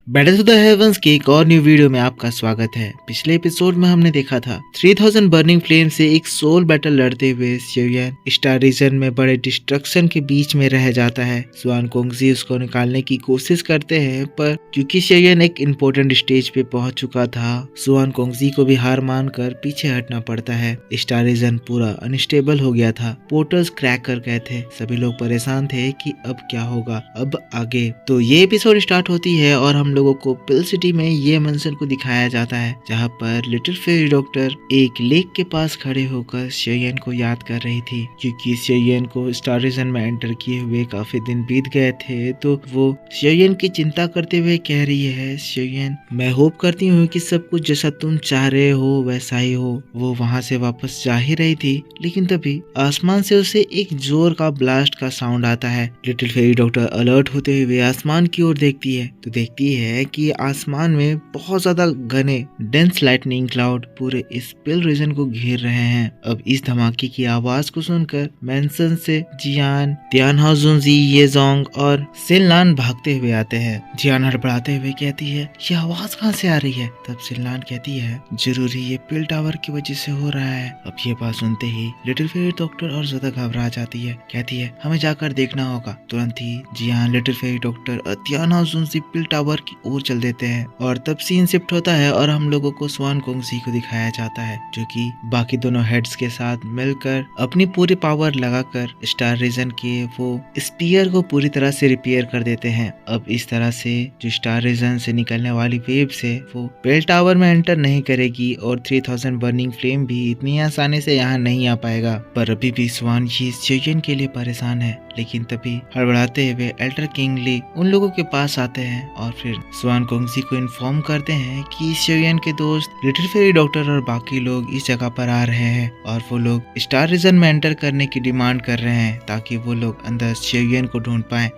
Battle to the heavens के एक और न्यू वीडियो में आपका स्वागत है। पिछले एपिसोड में हमने देखा था 3000 बर्निंग फ्लेम से एक सोल बैटल लड़ते हुए शिवयन स्टार रीजन में बड़े डिस्ट्रक्शन के बीच में रह जाता है। स्वान कोंगजी उसको निकालने की कोशिश करते हैं, पर क्योंकि शिवयन एक इम्पोर्टेंट स्टेज पे पहुंच चुका था, स्वान कोंगजी को भी हार मानकर पीछे हटना पड़ता है। स्टार रीजन पूरा अनस्टेबल हो गया था, पोर्टल्स क्रैक कर गए थे, सभी लोग परेशान थे कि अब क्या होगा, अब आगे। तो ये एपिसोड स्टार्ट होती है और हम लोगों को पिल सिटी में ये मंजर को दिखाया जाता है, जहाँ पर लिटिल फेरी डॉक्टर एक लेक के पास खड़े होकर शिवयन को याद कर रही थी, क्योंकि शिवयन को स्टार रीजन में एंटर किए हुए काफी दिन बीत गए थे। तो वो शिवयन की चिंता करते हुए कह रही है, शिवयन मैं होप करती हूँ कि सब कुछ जैसा तुम चाह रहे हो वैसा ही हो। वो वहाँ से वापस जा ही रही थी, लेकिन तभी आसमान से उसे एक जोर का ब्लास्ट का साउंड आता है। लिटिल फेरी डॉक्टर अलर्ट होते हुए आसमान की ओर देखती है, तो देखती है कि आसमान में बहुत ज्यादा घने डेंस लाइटनिंग क्लाउड पूरे इस पिल रीजन को घेर रहे हैं। अब इस धमाके की आवाज को सुनकर मैंसन से जियान, तियानहाओजुनजी, येजोंग और सिनलान भागते हुए आते हैं। जियान हड़बड़ाते हुए कहती है, ये आवाज कहाँ से आ रही है? तब सिनलान कहती है, जरूरी ये पिल टावर की वजह से हो रहा है। अब ये बात सुनते ही लिटिल फेरी डॉक्टर और ज्यादा घबरा जाती है, कहती है हमें जाकर देखना होगा। तुरंत ही जियान, लिटिल फेरी डॉक्टर और तियानहाओजुनजी पिल टावर की ओर चल देते हैं और तब सीन शिफ्ट होता है और हम लोगों को स्वान कोंगजी को दिखाया जाता है, जो कि बाकी दोनों हेड्स के साथ मिलकर अपनी पूरी पावर लगाकर स्टार रीजन के वो स्पीयर को पूरी तरह से रिपेयर कर देते हैं। अब इस तरह से जो स्टार रीजन से निकलने वाली वेव से वो बेल टावर में एंटर नहीं करेगी और 3000 बर्निंग फ्लेम भी इतनी आसानी से यहाँ नहीं आ पाएगा। पर अभी भी स्वान ही शिवयन के लिए परेशान है, लेकिन तभी हड़बड़ाते हुए एल्डर किंगली उन लोगों के पास आते हैं और फिर स्वान कोंगजी को इन्फॉर्म करते हैं कि शिवयन के दोस्त लिटिल फेरी डॉक्टर और बाकी लोग इस जगह पर आ रहे हैं और वो लोग स्टार रीजन में एंटर करने की डिमांड कर रहे हैं, ताकि वो लोग अंदर शिवयन को ढूंढ पाए।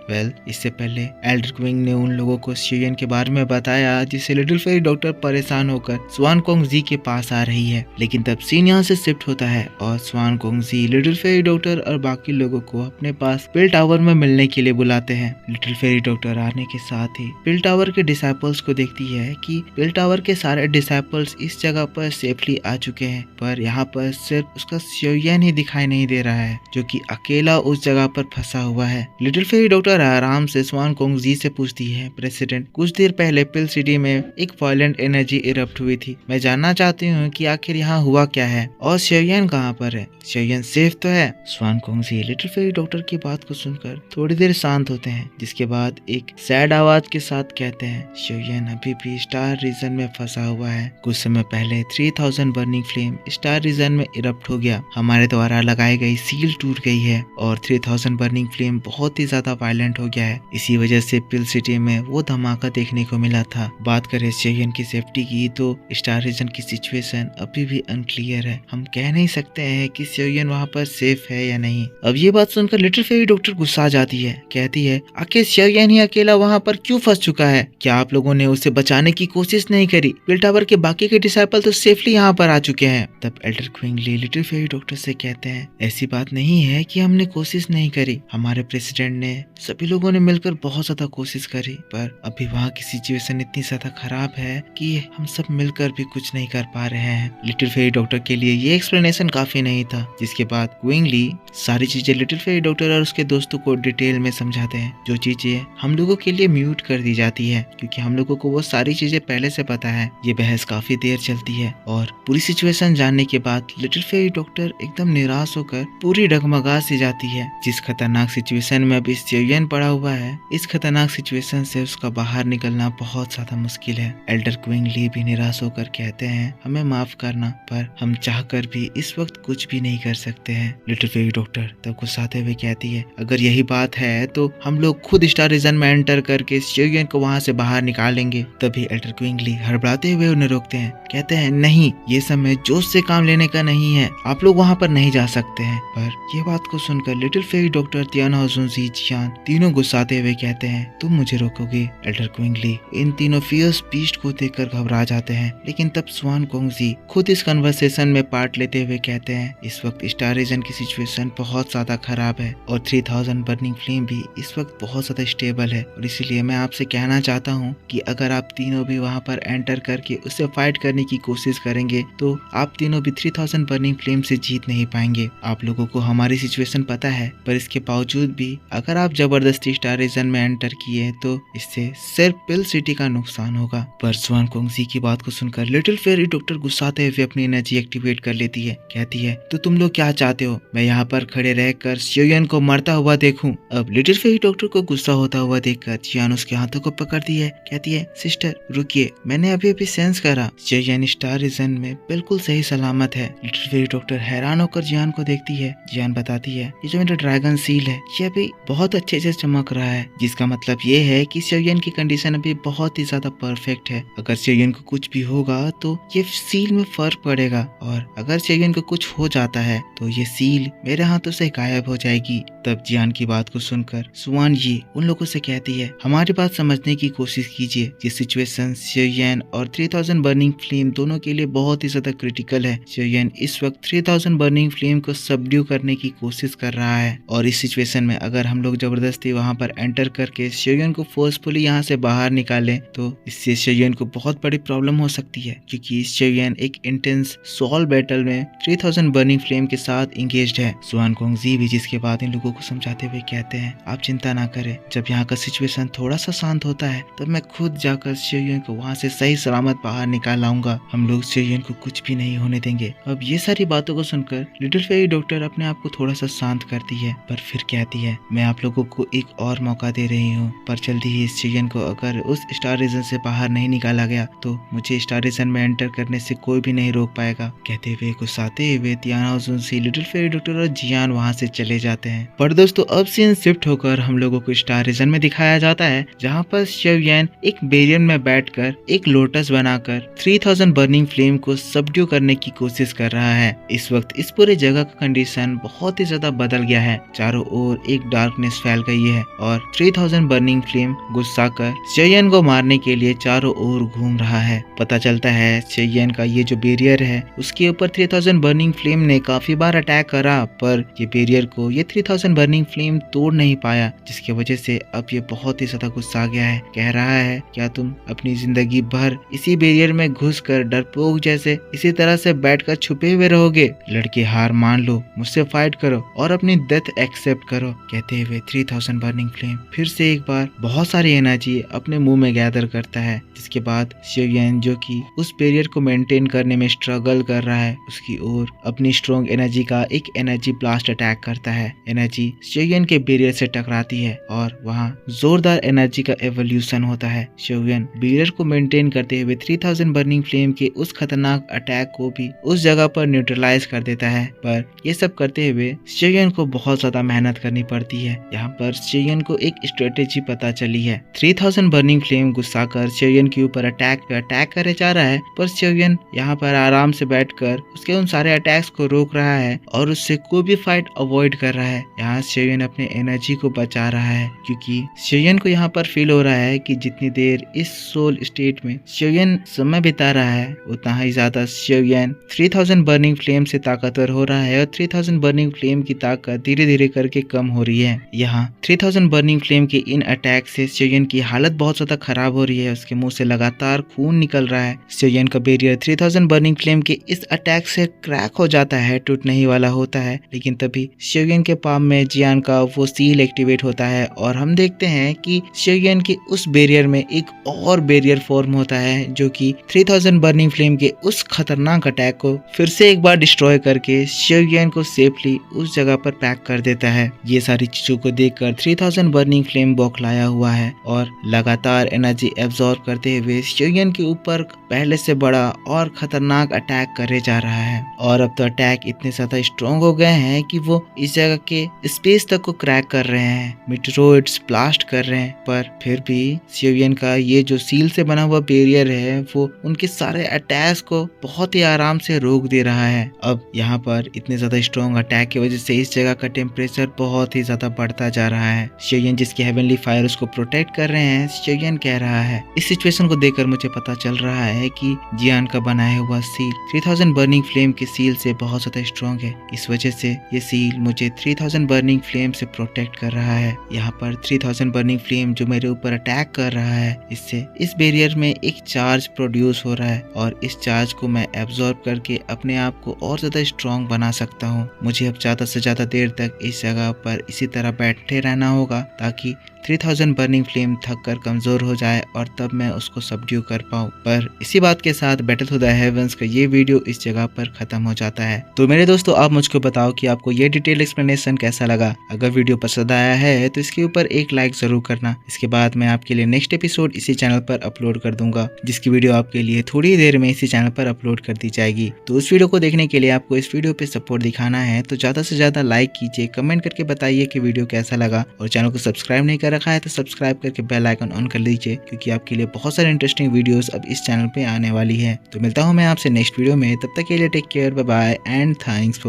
इससे पहले एल्डर क्विंग ने उन लोगों को शिवयन के बारे में बताया, जिससे लिटिल फेरी डॉक्टर परेशान होकर स्वान कोंगजी के पास आ रही है। लेकिन तब सीन यहाँ से शिफ्ट होता है और स्वान कोंगजी लिटिल फेरी डॉक्टर और बाकी लोगों को अपने पास पिल टावर में मिलने के लिए बुलाते हैं। लिटिल फेरी डॉक्टर आने के साथ ही पिल टावर के डिसाइपल्स को देखती है कि पिल टावर के सारे डिसाइपल्स इस जगह पर सेफली आ चुके हैं, पर यहाँ पर सिर्फ उसका शिवयन ही दिखाई नहीं दे रहा है, जो कि अकेला उस जगह पर फंसा हुआ है। लिटिल फेरी डॉक्टर आराम से स्वान कोंगजी से पूछती है, प्रेसिडेंट कुछ देर पहले पिल सिटी में एक वायलेंट एनर्जी इरप्ट हुई थी, मैं जानना चाहती हूँ कि आखिर यहाँ हुआ क्या है और शिवयन कहाँ पर है? शिवयन सेफ तो है? स्वान कोंगजी लिटिल फेरी डॉक्टर की बात को सुनकर थोड़ी देर शांत होते हैं, जिसके बाद एक सैड आवाज के साथ कहते हैं, शिवयन अभी भी स्टार रीजन में फंसा हुआ है। कुछ समय पहले 3000 बर्निंग फ्लेम स्टार रीजन में इरप्ट हो गया, हमारे द्वारा लगाई गई सील टूट गई है और 3000 बर्निंग फ्लेम बहुत ही ज्यादा वायलेंट हो गया है। इसी वजह से पिल सिटी में वो धमाका देखने को मिला था। बात करें शिवयन की सेफ्टी की, तो स्टार रीजन की सिचुएशन अभी भी अनक्लियर है, हम कह नहीं सकते हैं कि शिवयन वहाँ पर सेफ है या नहीं। अब ये बात सुनकर लिटिल फेरी डॉक्टर गुस्सा जाती है, कहती है आखिर शिवयन ही अकेला वहाँ पर क्यों फंस चुका है? क्या आप लोगों ने उसे बचाने की कोशिश नहीं करी? पिल टावर के बाकी के डिसाइपल तो सेफली यहाँ पर आ चुके हैं। तब एल्डर क्विंगली लिटिल फेरी डॉक्टर से कहते हैं, ऐसी बात नहीं है कि हमने कोशिश नहीं करी, हमारे प्रेसिडेंट ने, सभी लोगों ने मिलकर बहुत ज्यादा कोशिश करी, पर अभी वहाँ की सिचुएशन इतनी ज्यादा खराब है कि हम सब मिलकर भी कुछ नहीं कर पा रहे हैं। लिटिल फेरी डॉक्टर के लिए ये एक्सप्लेनेशन काफी नहीं था, जिसके बाद क्विंगली सारी चीजें लिटिल फेरी डॉक्टर और उसके दोस्तों को डिटेल में समझाते हैं, जो चीजें हम लोगों के लिए म्यूट कर दी जाती है, क्योंकि हम लोगों को वो सारी चीजें पहले से पता है। ये बहस काफी देर चलती है और पूरी सिचुएशन जानने के बाद लिटिल फेरी डॉक्टर एकदम निराश होकर पूरी डगमगा सी जाती है। जिस खतरनाक सिचुएशन में अभी शिवयन पड़ा हुआ है, इस खतरनाक सिचुएशन से उसका बाहर निकलना बहुत ज्यादा मुश्किल है। एल्डर क्विंगली भी निराश होकर कहते हैं, हमें माफ करना, पर हम चाहकर भी इस वक्त कुछ भी नहीं कर सकते हैं। लिटिल फेरी डॉक्टर तब गुस्साते हुए कहती है, अगर यही बात है तो हम लोग खुद स्टार रीजन में एंटर करके शिवयन को वहाँ से बाहर निकालेंगे। तभी एल्डर क्विंगली हड़बड़ाते हुए उन्हें रोकते हैं, कहते हैं नहीं, ये समय जोश से काम लेने का नहीं है, आप लोग वहाँ पर नहीं जा सकते हैं। पर ये बात को सुनकर लिटिल फेरी डॉक्टर, तियानहाओजुनजी, जियान तीनों गुस्साते हुए कहते हैं, तुम मुझे रोकोगे? एल्डर क्विंगली इन तीनों फियर्स बीस्ट को देखकर घबरा जाते हैं, लेकिन तब स्वान कोंगजी खुद इस कन्वर्सेशन में पार्ट लेते हुए कहते हैं, इस वक्त स्टार रीजन की सिचुएशन बहुत ज्यादा खराब है और 3000 बर्निंग फ्लेम भी इस वक्त बहुत ज्यादा स्टेबल है, और इसीलिए मैं आपसे कहना चाहता चाहता हूँ कि अगर आप तीनों भी वहाँ पर एंटर करके उससे फाइट करने की कोशिश करेंगे तो आप तीनों भी 3000 बर्निंग फ्लेम से जीत नहीं पाएंगे। आप लोगों को हमारी सिचुएशन पता है, पर इसके बावजूद भी अगर आप जबरदस्ती स्टार रीजन में एंटर किए तो इससे सिर्फ पिल सिटी का नुकसान होगा। पर स्वान कोंगजी की बात को सुनकर लिटिल फेरी डॉक्टर गुस्साते हुए अपनी एनर्जी एक्टिवेट कर लेती है। कहती है तो तुम लोग क्या चाहते हो, मैं यहाँ पर खड़े रहकर शियोयन को मरता हुआ देखूं? अब लिटिल फेरी डॉक्टर को गुस्सा होता हुआ देखकर जियान उसके हाथों को पकड़ती है। कहती है सिस्टर रुकिए, मैंने अभी अभी सेंस करा शियोयन स्टार रीजन में बिल्कुल सही सलामत है। लिटिल फेरी डॉक्टर हैरान होकर जियान को देखती है। जियान बताती है ये जो मेरा ड्रैगन सील है ये अभी बहुत अच्छे से चमक रहा है, जिसका मतलब ये है कि शियोयन की कंडीशन अभी बहुत ही ज्यादा परफेक्ट है। अगर शियोयन को कुछ भी होगा तो ये सील में फर्क पड़ेगा, और अगर शियोयन को कुछ हो जाता है तो ये सील मेरे हाथों से गायब हो जाएगी। तब जियान की बात को सुनकर स्वान जी उन लोगों से कहती है हमारी बात समझने की कोशिश कीजिए। ये सिचुएशन शियोयन और 3000 बर्निंग फ्लेम दोनों के लिए बहुत ही ज्यादा क्रिटिकल है। शियोयन इस वक्त 3000 बर्निंग फ्लेम को सबड्यू करने की कोशिश कर रहा है, और इस सिचुएशन में अगर हम लोग जबरदस्ती वहां पर एंटर करके शियोयन को फोर्सफुली यहाँ से बाहर निकालें तो इससे शियोयन को बहुत बड़ी प्रॉब्लम हो सकती है, क्योंकि शियोयन एक इंटेंस सोल बैटल में 3000 बर्निंग फ्लेम के साथ इंगेज्ड है। स्वान कोंगजी भी जिसके बाद इन लोगों को समझाते हुए कहते हैं आप चिंता ना करें, जब यहाँ का सिचुएशन थोड़ा सा शांत होता है तब मैं खुद जाकर शियोयन को वहाँ से सही सलामत बाहर निकाल लाऊंगा। हम लोग शियोयन को कुछ भी नहीं होने देंगे। अब ये सारी बातों को सुनकर लिटिल फेरी डॉक्टर अपने आप को थोड़ा सा शांत करती है, पर फिर कहती है मैं आप लोगों को एक और मौका दे रही हूँ, पर जल्दी ही इस शियोयन को अगर उस स्टार रीजन से बाहर नहीं निकाला गया तो मुझे स्टार रीजन में एंटर करने से कोई भी नहीं रोक पाएगा। कहते हुए गुस्साते हुए तियाना ओजुनसी, लिटिल फेरी डॉक्टर और जियान वहाँ से चले जाते हैं। पर दोस्तों अब सीन शिफ्ट होकर हम लोगों को स्टार रीजन में दिखाया जाता है, जहाँ पर शियोयन एक बैरियर में बैठकर एक लोटस बनाकर 3000 बर्निंग फ्लेम को सबड्यू करने की कोशिश कर रहा है। इस वक्त इस पूरे जगह का कंडीशन बहुत ही ज्यादा बदल गया है। चारों ओर एक डार्कनेस फैल गई है और 3000 बर्निंग फ्लेम गुस्सा कर शियोयन को मारने के लिए चारों ओर घूम रहा है। पता चलता है शियोयन का ये जो बैरियर है उसके ऊपर 3000 बर्निंग फ्लेम ने काफी बार अटैक करा, पर ये बैरियर को ये 3000 बर्निंग फ्लेम तोड़ नहीं पाया, जिसकी वजह से अब ये बहुत ही ज्यादा गुस्सा आ गया है। कह रहा है क्या तुम अपनी जिंदगी भर इसी बैरियर में घुसकर डरपोक जैसे इसी तरह से बैठकर छुपे हुए रहोगे? लड़के हार मान लो, मुझसे फाइट करो और अपनी डेथ एक्सेप्ट करो। कहते हुए 3000 बर्निंग फ्लेम फिर से एक बार बहुत सारी एनर्जी अपने मुंह में गैदर करता है, जिसके बाद शियोयन जो कि उस बैरियर को मेंटेन करने में स्ट्रगल कर रहा है उसकी ओर अपनी स्ट्रॉन्ग एनर्जी का एक एनर्जी ब्लास्ट अटैक करता है। एनर्जी शियोयन के बैरियर से टकराती है और वहाँ जोरदार एनर्जी का एवोल्यूशन होता है। शियोयन बैरियर को मेंटेन करते हुए 3000 बर्निंग फ्लेम के उस खतरनाक अटैक को भी उस जगह पर न्यूट्रलाइज कर देता है, पर ये सब करते हुए शियोयन को बहुत ज्यादा मेहनत करनी पड़ती है। यहाँ पर शियोयन को एक स्ट्रेटेजी पता चली है। 3000 बर्निंग फ्लेम गुस्सा कर शियोयन के ऊपर अटैक करे जा रहा है, पर शियोयन यहाँ पर आराम से बैठकर उसके उन सारे अटैक्स को रोक रहा है और उससे कोई भी फाइट अवॉइड कर रहा है। यहाँ शियोयन अपने एनर्जी को बचा रहा है, क्योंकि शियोयन को यहाँ पर फील हो रहा है कि जितनी देर इस सोल स्टेट में शियोयन समय बिता रहा है उतना ही ज्यादा शियोयन 3000 बर्निंग फ्लेम से ताकतवर हो रहा है और 3000 बर्निंग फ्लेम की ताकत धीरे धीरे करके कम हो रही है। यहाँ 3000 बर्निंग फ्लेम के इन अटैक से शियोयन की हालत बहुत ज्यादा खराब हो रही है। उसके मुंह से लगातार खून निकल रहा है। शियोयन का बैरियर 3000 बर्निंग फ्लेम के इस अटैक से क्रैक हो जाता है, टूटने ही वाला होता है, लेकिन तभी शियोयन के पाम में जियान का वो सील एक्टिवेट होता है और हम देखते हैं कि शियोयन के उस बैरियर में एक और बैरियर फॉर्म होता है जो कि 3000 बर्निंग फ्लेम के उस खतरनाक अटैक को फिर से एक बार डिस्ट्रॉय करके शियोयन को सेफली उस जगह पर पैक कर देता है। ये सारी चीजों को देखकर 3000 बर्निंग फ्लेम बौखलाया हुआ है और लगातार एनर्जी एब्जॉर्ब करते हुए शियोयन के ऊपर पहले से बड़ा और खतरनाक अटैक करे जा रहा है। और अब तो अटैक इतने ज्यादा स्ट्रॉन्ग हो गए हैं कि वो इस जगह के स्पेस तक को क्रैक कर रहे हैं, मीटेरोइड्स ब्लास्ट कर रहे हैं, पर फिर भी शियोयन का ये जो सील से बना हुआ बैरियर है वो उनके सारे अटैक्स को बहुत ही आराम से रोक दे रहा है। अब यहाँ पर इतने ज्यादा स्ट्रॉन्ग अटैक की वजह से इस जगह का टेम्परेचर बहुत ही ज्यादा बढ़ता जा रहा है। शियोयन जिसके हेवनली फायर उसको प्रोटेक्ट कर रहे हैं, शियोयन कह रहा है इस सिचुएशन को देखकर मुझे पता चल रहा है कि जियान का बनाया हुआ सील 3000 बर्निंग फ्लेम के सील से बहुत ज्यादा स्ट्रॉन्ग है। इस वजह से ये सील मुझे 3000 बर्निंग बर्निंग फ्लेम से प्रोटेक्ट कर रहा है। यहाँ पर 3000 बर्निंग फ्लेम जो मेरे ऊपर अटैक कर रहा है, इससे इस बैरियर में एक चार्ज प्रोड्यूस हो रहा है और इस चार्ज को मैं एब्जॉर्ब करके अपने आप को और ज्यादा स्ट्रॉन्ग बना सकता हूँ। मुझे अब ज्यादा से ज्यादा देर तक इस जगह पर इसी तरह बैठे रहना होगा ताकि 3000 बर्निंग फ्लेम थक कर कमजोर हो जाए और तब मैं उसको सबड्यू कर पाऊँ। पर इसी बात के साथ बैटल टू द हेवंस का ये वीडियो इस जगह पर खत्म हो जाता है। तो मेरे दोस्तों, आप मुझको बताओ कि आपको ये डिटेल एक्सप्लेनेशन कैसा लगा। अगर वीडियो पसंद आया है तो इसके ऊपर एक लाइक जरूर करना। इसके बाद मैं आपके लिए नेक्स्ट एपिसोड इसी चैनल पर अपलोड कर दूंगा, जिसकी वीडियो आपके लिए थोड़ी देर में इसी चैनल पर अपलोड कर दी जाएगी। तो उस वीडियो को देखने के लिए आपको इस वीडियो पे सपोर्ट दिखाना है तो ज्यादा से ज्यादा लाइक कीजिए, कमेंट करके बताइए कि वीडियो कैसा लगा और चैनल को सब्सक्राइब नहीं कर रखा है तो सब्सक्राइब करके बेल आइकन ऑन कर लीजिए, क्योंकि आपके लिए बहुत सारे इंटरेस्टिंग वीडियोस अब इस चैनल पे आने वाली है। तो मिलता हूँ मैं आपसे नेक्स्ट वीडियो में, तब तक के लिए take care, bye bye and thanks for